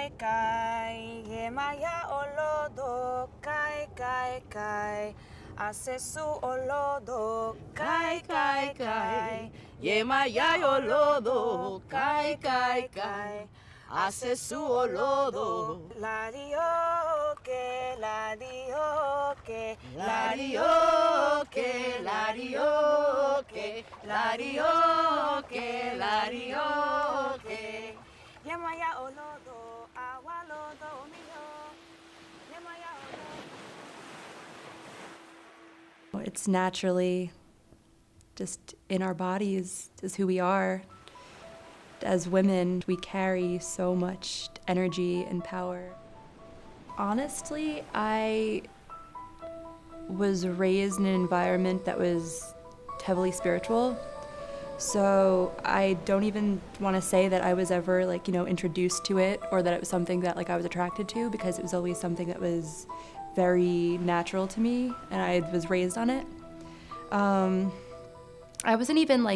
kai kai, ye maya olodo, kai kai kai. Asesu olodo, kai kai kai, ye maya olodo, kai kai kai. Asesu olodo, la dio que, la dio que, la dio que, la dio que, la dio que, la dio que. Ye maya olodo, awalodo mio, ye maya olodo. It's naturally just in our bodies, is who we are. As women, we carry so much energy and power. Honestly, I was raised in an environment that was heavily spiritual. So I don't even want to say that I was ever introduced to it or that it was something that I was attracted to, because it was always something that was very natural to me and I was raised on it. I wasn't even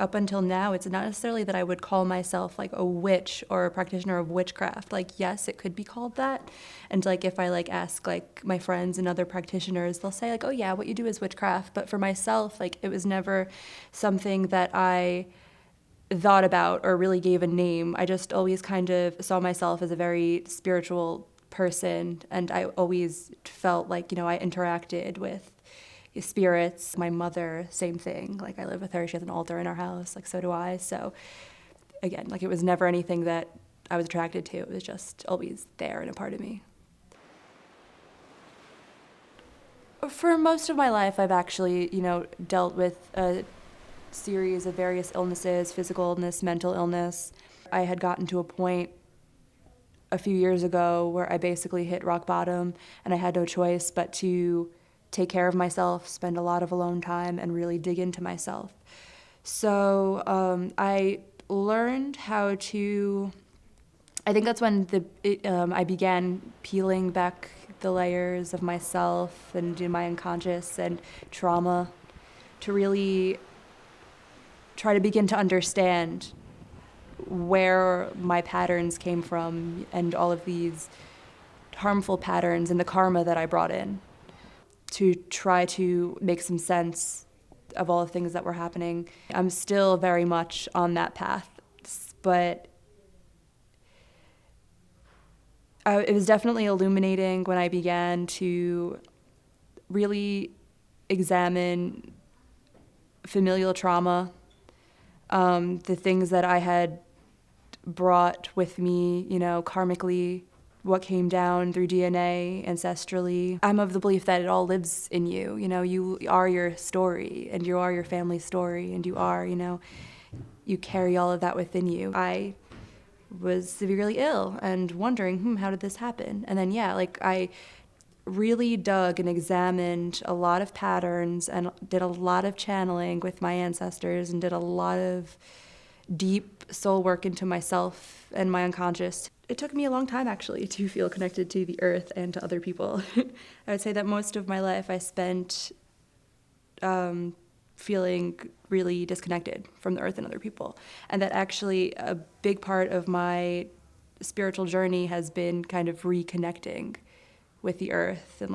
up until now, it's not necessarily that I would call myself a witch or a practitioner of witchcraft. Yes, it could be called that. And if I ask my friends and other practitioners, they'll say oh yeah, what you do is witchcraft. But for myself, it was never something that I thought about or really gave a name. I just always kind of saw myself as a very spiritual person, and I always felt I interacted with spirits. My mother, same thing. I live with her. She has an altar in our house. So do I. So again, it was never anything that I was attracted to. It was just always there and a part of me. For most of my life, I've actually, dealt with a series of various illnesses, physical illness, mental illness. I had gotten to a point a few years ago where I basically hit rock bottom, and I had no choice but to take care of myself, spend a lot of alone time, and really dig into myself. So I learned how to, I think that's when I began peeling back the layers of myself and my unconscious and trauma to really try to begin to understand where my patterns came from and all of these harmful patterns and the karma that I brought in, to try to make some sense of all the things that were happening. I'm still very much on that path, but it was definitely illuminating when I began to really examine familial trauma, the things that I had brought with me, karmically, what came down through DNA, ancestrally. I'm of the belief that it all lives in you. You are your story, and you are your family's story, and you are, you carry all of that within you. I was severely ill and wondering, how did this happen? And then, I really dug and examined a lot of patterns and did a lot of channeling with my ancestors and did a lot of deep soul work into myself and my unconscious. It took me a long time, actually, to feel connected to the earth and to other people. I would say that most of my life I spent feeling really disconnected from the earth and other people. And that actually a big part of my spiritual journey has been kind of reconnecting with the earth and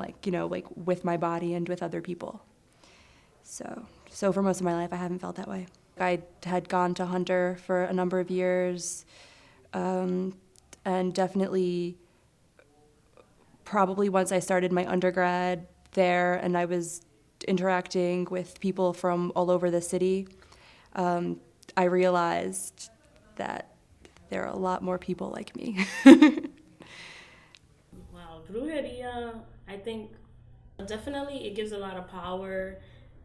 with my body and with other people. So for most of my life, I haven't felt that way. I had gone to Hunter for a number of years, and definitely probably once I started my undergrad there and I was interacting with people from all over the city, I realized that there are a lot more people like me. Wow, brujeria, I think definitely it gives a lot of power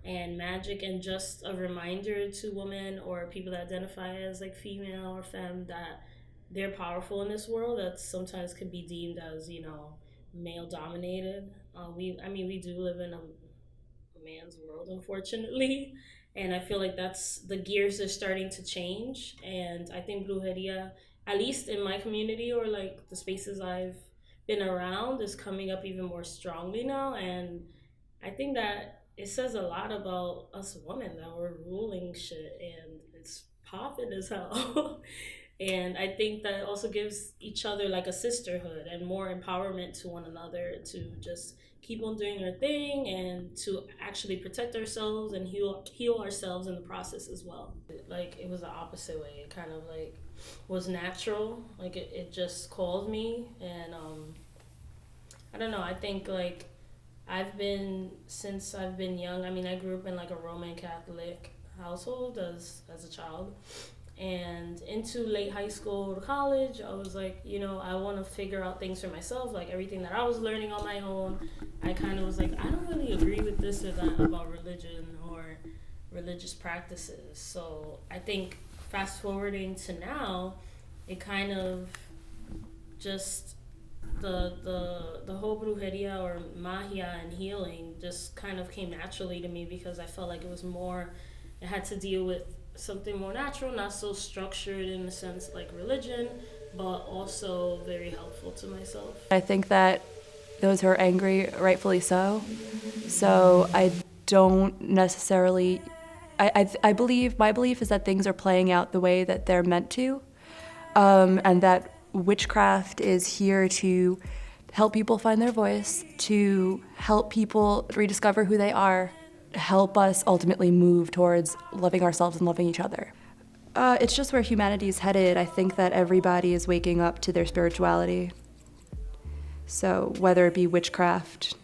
and magic, and just a reminder to women or people that identify as female or femme that they're powerful in this world that sometimes could be deemed as male dominated. We do live in a man's world, unfortunately, and I feel like that's the gears are starting to change. And I think brujeria, at least in my community or the spaces I've been around, is coming up even more strongly now. And I think that it says a lot about us women that we're ruling shit, and it's popping as hell. And I think that also gives each other like a sisterhood and more empowerment to one another to just keep on doing our thing and to actually protect ourselves and heal ourselves in the process as well. Like it was the opposite way. It kind of like was natural. Like it just called me and I don't know, I think like since I've been young, I mean I grew up in like a Roman Catholic household as a child, and into late high school to college I was like, I want to figure out things for myself, like everything that I was learning on my own. I kind of was like, I don't really agree with this or that about religion or religious practices. So I think fast forwarding to now, it kind of just the whole brujeria or magia and healing just kind of came naturally to me because I felt like it had to deal with something more natural, not so structured in the sense like religion, but also very helpful to myself. I think that those who are angry, rightfully so. So I don't necessarily, I believe, my belief is that things are playing out the way that they're meant to, and that witchcraft is here to help people find their voice, to help people rediscover who they are, help us ultimately move towards loving ourselves and loving each other. It's just where humanity is headed. I think that everybody is waking up to their spirituality. So whether it be witchcraft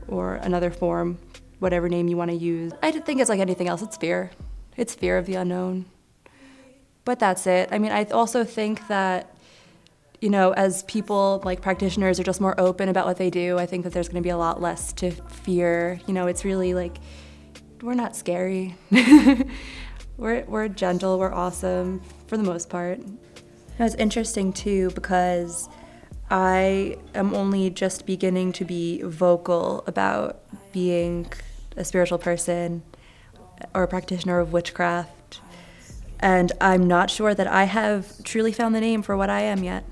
or another form, whatever name you want to use, I think it's like anything else. It's fear. It's fear of the unknown. But that's it. I mean, I also think that, as people, like practitioners, are just more open about what they do, I think that there's going to be a lot less to fear. It's really like, we're not scary. We're gentle, we're awesome, for the most part. It's interesting, too, because I am only just beginning to be vocal about being a spiritual person or a practitioner of witchcraft, and I'm not sure that I have truly found the name for what I am yet.